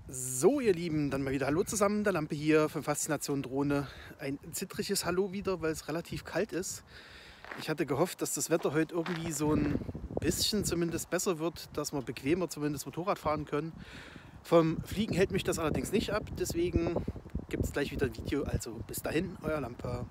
So, ihr Lieben, dann mal wieder Hallo zusammen, der Lampe hier von Faszination Drohne. Ein zittriges Hallo wieder, weil es relativ kalt ist. Ich hatte gehofft, dass das Wetter heute irgendwie so ein bisschen zumindest besser wird, dass wir bequemer zumindest Motorrad fahren können. Vom Fliegen hält mich das allerdings nicht ab, deswegen gibt es gleich wieder ein Video. Also bis dahin, euer Lampe.